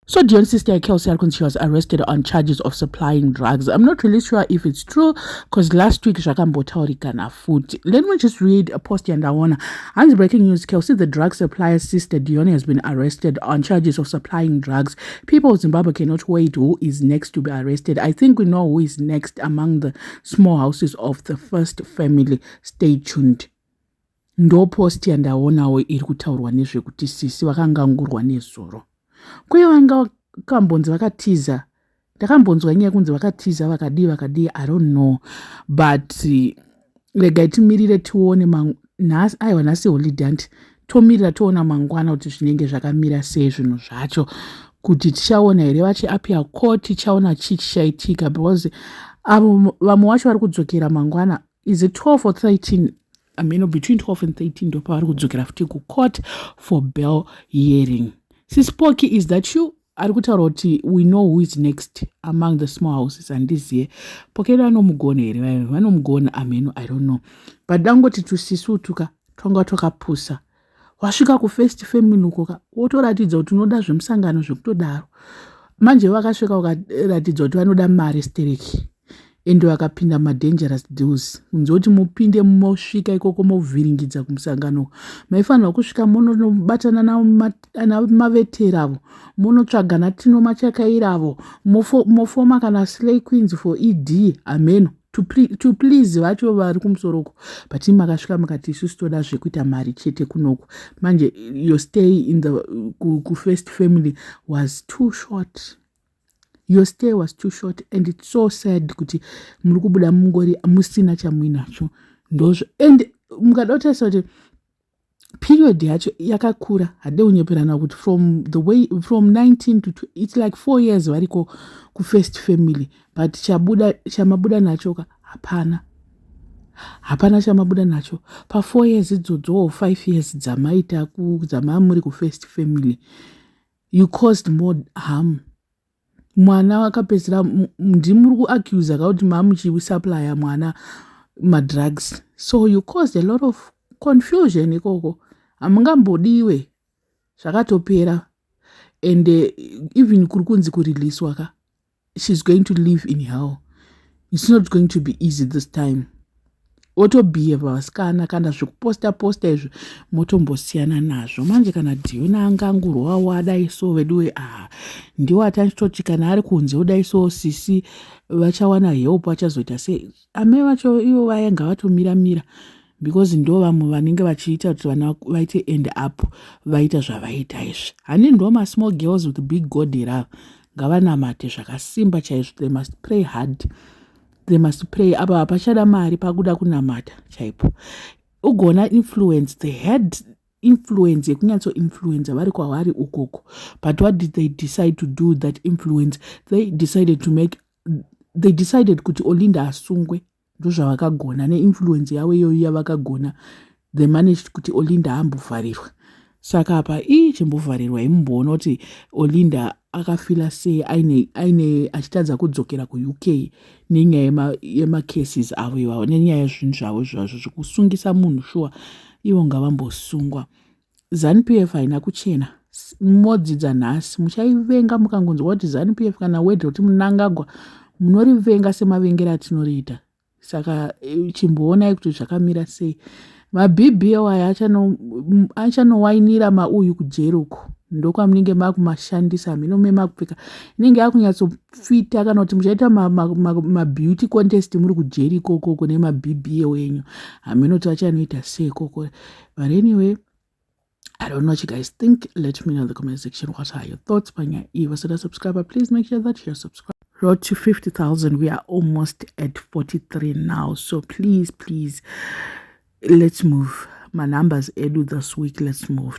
So Dion's sister Kelsey Alcon, she was arrested on charges of supplying drugs. I'm not really sure if it's true because last week Shakambotaurikana food. Let me just read a post and I wanna. As breaking news, Kelsey, the drug supplier's sister Dion, has been arrested on charges of supplying drugs. People of Zimbabwe cannot wait who is next to be arrested. I think we know who is next among the small houses of the first family. Stay tuned. Ndo post yandaonawo iri kutaurwa nezvekuti sisi vakangangurwa nezuro. Kuye vanga kambonzi vakatiza. Ndakambonzwa nyaya kunzi vakatiza vakadii I don't know. But regai timirire tione nhasi aiwa nhasi holiday anti tomirira toona mangwana kuti zvinenge zvakamira sei zvinhu zvacho kuti tichaona here vachiapia court tichaona chii chichaitika because avo vamwe vacho vari kudzokera mangwana is it 12 or 13 I mean between 12 and 13 ndo pavari kudzokera futi kucourt for bail hearing. Sispoki, is that you? Ari kutaura kuti we know who is next among the small houses handiziye pokera vanomugona here vanomugona ameno I don't know but dangoti tusisutuka twanga twakapusa wasvika kufirst family ukoka wotoratidza kuti unoda zvemusangano zvekutodaro manje vakasvika ukaratidza kuti vanoda mari stereki ende vakapinda madangerous deals kunze kuti mupinde mosvika ikoko movhiringidza kumusangano maifanira kusvika munobatana namavetera avo munotsvagana tino machakaira avo mofoma kana slay queens for ed ameno to please vacho vari kumusoroko but makasvika mukati isusu toda zvekuita mari chete kunoku manje your stay in the first family was too short. Your stay was too short and it's so sad kuti muri kubuda mungori musina chamuinacho ndozvo and mukadotesa kuti period yacho yakakura hade unyeperana kuti from 19 to it's like 4 years variko first family but chamabuda nacho hapana chamabuda nacho pa 4 years idzodzo 5 years dzamaita dzamamuri first family you caused more harm. Mwana wakapedzera ndimuri kuaccuse kuti mamuchisupply mwana madrugs so you caused a lot of confusion ikoko amungambodiwe zvakatopera and even kuri kunzi kureleaswa ka she's going to live in hell. It's not going to be easy this time. Otobhiyevha vasikana kana zvekuposta izvi motombosiyana nazvo manje kana Diona angangurwawo adai so veduwe ndiwo atachitoti kana ari kunze udai so sisi vachawana help vachazoita sei ame vacho ivo vayenga vatomira because ndo vamwe vanenge vachiita kuti vana vaite end up vaita zvavaita izvi hani ndo small girls with big god era ngavanamate zvakasimba chaizvo. They must pray hard. They must pray apa apachada mari pakuda kunamata chaipo ugona influence. They had influence yekunyatso influence vari kwavari ukoko but what did they decide to do that influence? They decided kuti Olinda asungwe ndozvavakagona neinfluence yavo iyoyo yavakagona they managed kuti Olinda ambovharirwa saka apa chimbovharirwa imboona kuti Olinda akafila sei aine achitadza kudzokera kuUK nenyaya yemacases avo iwawo nenyaya yezvinhu zvavo zvazvo zvekusungisa munhu shuwa ivo ngavambosungwa. ZANU-PF haina kuchena modzidza nhasi muchaivenga mukangonzwa kuti ZANU-PF kana wedhe kuti munangagwa munorivenga semavengero atinoriita saka chimboonai kuti zvakamira sei. MaBBO aya achanowainira mauyu kujeri uko ndokwamunenge makumashandisa minome makupfeka inenge yakunyatsofita kana kuti muchaita mabeauty contest muri kujeri ikoko nemaBBO enyu haminoti vachanoita sei koko. But anyway, I don't know what you guys think. Let me know in the comment section what are your thoughts. Panya Eva said a subscriber, please make sure that you're subscribed. Road to 50,000. We are almost at 43 now, so please let's move. My numbers edu this week. Let's move.